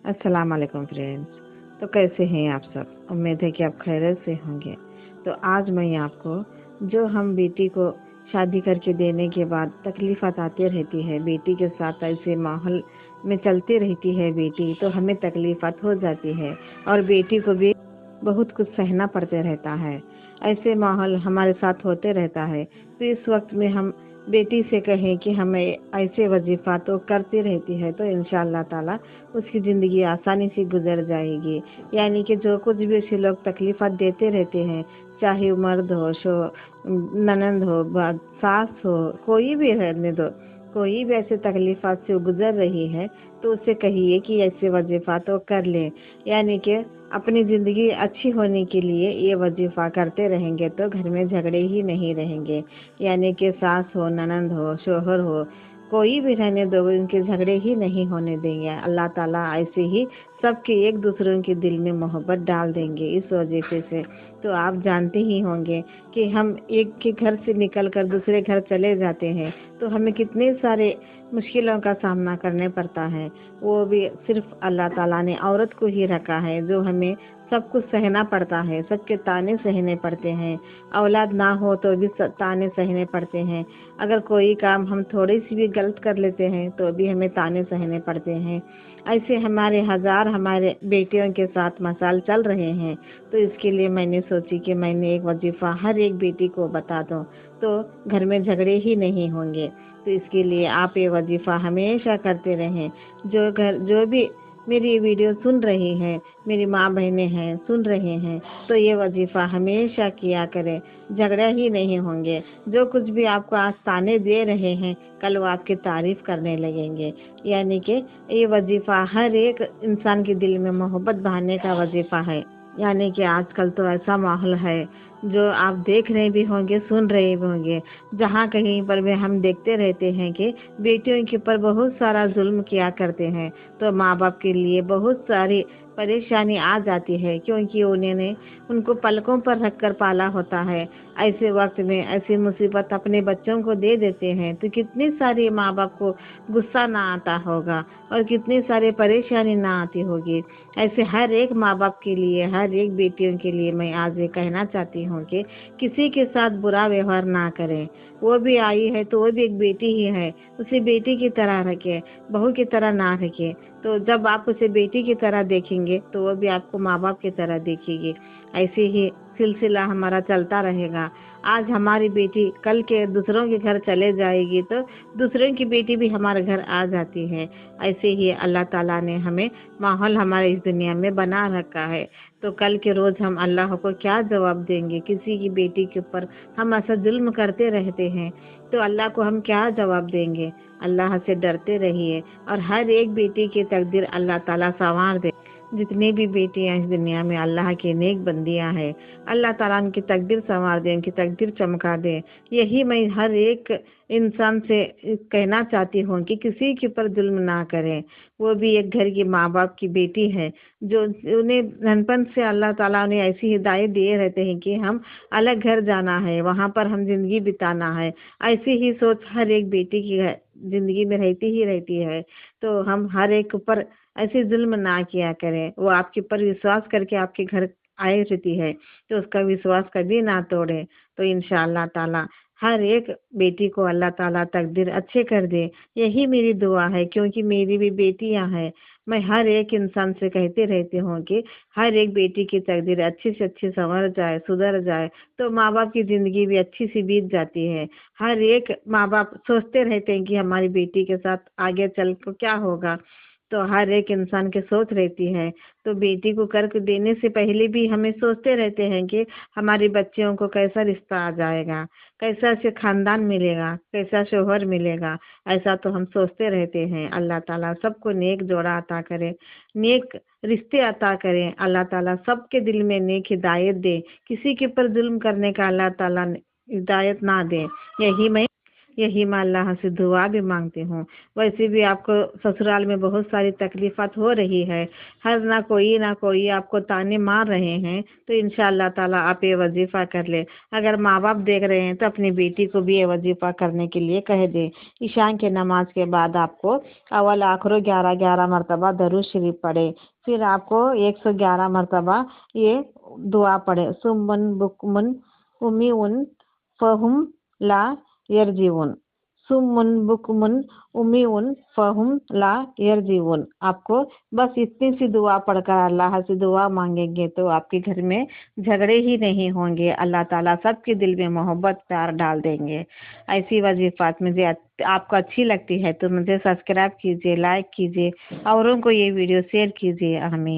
अस्सलाम वालेकुम फ्रेंड्स। तो कैसे हैं आप सब? उम्मीद है कि आप खैरियत से होंगे। तो आज मैं आपको जो हम बेटी को शादी करके देने के बाद तकलीफ़ात आती रहती है, बेटी के साथ ऐसे माहौल में चलती रहती है बेटी, तो हमें तकलीफ़ात हो जाती है और बेटी को भी बहुत कुछ सहना पड़ते रहता है। ऐसे माहौल हमारे साथ होते रहता है। तो इस वक्त में हम बेटी से कहें कि हमें ऐसे वजीफ़ा तो करती रहती है, तो इंशाअल्लाह ताला उसकी ज़िंदगी आसानी से गुजर जाएगी। यानी कि जो कुछ भी उसे लोग तकलीफ़ात देते रहते हैं, चाहे वो मर्द हो, ननंद हो, सास हो, कोई भी रहने दो, कोई भी ऐसे तकलीफ़ात से गुजर रही है, तो उसे कहिए कि ऐसे वजीफ़ा तो कर ले। यानी कि अपनी ज़िंदगी अच्छी होने के लिए ये वजीफ़ा करते रहेंगे तो घर में झगड़े ही नहीं रहेंगे। यानी कि सास हो, ननंद हो, शोहर हो, कोई भी रहने दो, उनके झगड़े ही नहीं होने देंगे। अल्लाह ताला ऐसे ही सबके एक दूसरों के दिल में मोहब्बत डाल देंगे इस वजीफे से। तो आप जानते ही होंगे कि हम एक के घर से निकलकर दूसरे घर चले जाते हैं तो हमें कितने सारे मुश्किलों का सामना करने पड़ता है। वो भी सिर्फ अल्लाह ताला ने औरत को ही रखा है, जो हमें सब कुछ सहना पड़ता है, सबके ताने सहने पड़ते हैं। औलाद ना हो तो भी ताने सहने पड़ते हैं। अगर कोई काम हम थोड़ी सी भी गलत कर लेते हैं तो भी हमें ताने सहने पड़ते हैं। ऐसे हमारे बेटियों के साथ मसाल चल रहे हैं। तो इसके लिए मैंने सोची कि मैंने एक वजीफा हर एक बेटी को बता दूं, तो घर में झगड़े ही नहीं होंगे। तो इसके लिए आप ये वजीफा हमेशा करते रहें। जो भी मेरी ये वीडियो सुन रही हैं, मेरी माँ बहनें हैं, सुन रहे हैं, तो ये वजीफा हमेशा किया करें, झगड़ा ही नहीं होंगे। जो कुछ भी आपको आज ताने दे रहे हैं, कल वो आपकी तारीफ करने लगेंगे। यानी कि ये वजीफा हर एक इंसान के दिल में मोहब्बत बहाने का वजीफा है। यानी कि आजकल तो ऐसा माहौल है, जो आप देख रहे भी होंगे, सुन रहे भी होंगे, जहाँ कहीं पर भी हम देखते रहते हैं कि बेटियों के ऊपर बहुत सारा जुल्म किया करते हैं। तो माँ बाप के लिए बहुत सारी परेशानी आ जाती है, क्योंकि उन्होंने उनको पलकों पर रख कर पाला होता है। ऐसे वक्त में ऐसी मुसीबत अपने बच्चों को दे देते हैं तो कितनी सारी माँ बाप को गुस्सा ना आता होगा और कितनी सारी परेशानी ना आती होगी। ऐसे हर एक माँ बाप के लिए, हर एक बेटियों के लिए मैं आज ये कहना चाहती हूँ कि किसी के साथ बुरा व्यवहार ना करें। वो भी आई है तो वो भी एक बेटी ही है, उसे बेटी की तरह रखें, बहू की तरह ना रखें। तो जब आप उसे बेटी की तरह देखेंगे तो वो भी आपको माँ बाप की तरह देखेगी। ऐसे ही सिलसिला हमारा चलता रहेगा। आज हमारी बेटी कल के दूसरों के घर चले जाएगी तो दूसरों की बेटी भी हमारे घर आ जाती है। ऐसे ही अल्लाह ताला ने हमें माहौल हमारे इस दुनिया में बना रखा है। तो कल के रोज हम अल्लाह को क्या जवाब देंगे? किसी की बेटी के ऊपर हम ऐसा जुल्म करते रहते हैं तो अल्लाह को हम क्या जवाब देंगे? अल्लाह से डरते रहिए और हर एक बेटी की तकदीर अल्लाह ताला संवार दे। जितनी भी बेटियां इस दुनिया में अल्लाह की नेक बंदियां हैं, अल्लाह ताला उनकी तकदीर संवार दे, उनकी तकदीर चमका दे। यही मैं हर एक इंसान से कहना चाहती हूँ कि किसी के ऊपर जुल्म ना करें। वो भी एक घर की माँ बाप की बेटी है, जो उन्हें धनपन से अल्लाह ताला उन्हें ऐसी हिदायत दिए रहते हैं कि हम अलग घर जाना है, वहाँ पर हम जिंदगी बिताना है। ऐसी ही सोच हर एक बेटी की जिंदगी में रहती ही रहती है। तो हम हर एक ऊपर ऐसे जुल्म ना किया करें। वो आपके ऊपर विश्वास करके आपके घर आई रहती है, तो उसका विश्वास कभी ना तोड़े। तो इंशाअल्लाह ताला हर एक बेटी को अल्लाह ताला तकदीर अच्छे कर दे, यही मेरी दुआ है। क्योंकि मेरी भी बेटियां हैं, मैं हर एक इंसान से कहते रहती हूँ कि हर एक बेटी की तकदीर अच्छी से अच्छी संवर जाए, सुधर जाए, तो माँ बाप की जिंदगी भी अच्छी सी बीत जाती है। हर एक माँ बाप सोचते रहते हैं कि हमारी बेटी के साथ आगे चल को क्या होगा, तो हर एक इंसान की सोच रहती है। तो बेटी को करके देने से पहले भी हमें सोचते रहते हैं कि हमारे बच्चियों को कैसा रिश्ता आ जाएगा, कैसा से खानदान मिलेगा, कैसा शोहर मिलेगा, ऐसा तो हम सोचते रहते हैं। अल्लाह ताला सबको नेक जोड़ा अता करे, नेक रिश्ते अता करें। अल्लाह ताला सबके दिल में नेक हिदायत दे, किसी के ऊपर जुल्म करने का अल्लाह ताला हिदायत ना दे। यही मैं यही मैं अल्लाह से दुआ भी मांगती हूँ। वैसे भी आपको ससुराल में बहुत सारी तकलीफात हो रही है, हर ना कोई आपको ताने मार रहे हैं, तो इंशाअल्लाह ताला आप ये वजीफ़ा कर ले। अगर माँ बाप देख रहे हैं तो अपनी बेटी को भी ये वजीफ़ा करने के लिए कह दे। ईशान के नमाज के बाद आपको अव्वल आखिर 11-11 मरतबा दरूद शरीफ पढ़े, फिर आपको 111 मरतबा ये दुआ पढ़े, सुम्मन बुकमुन उम्मी उन फहुम ला यरजीउन, सुम्मुन बुकमुन उम्मीउन फहुम ला यरजीउन। आपको बस इतनी सी दुआ पढ़कर अल्लाह से दुआ मांगेंगे तो आपके घर में झगड़े ही नहीं होंगे। अल्लाह ताला सबके दिल में मोहब्बत प्यार डाल देंगे। ऐसी वजीफात मुझे आपको अच्छी लगती है तो मुझे सब्सक्राइब कीजिए, लाइक कीजिए, औरों को ये वीडियो शेयर कीजिए। आमीन।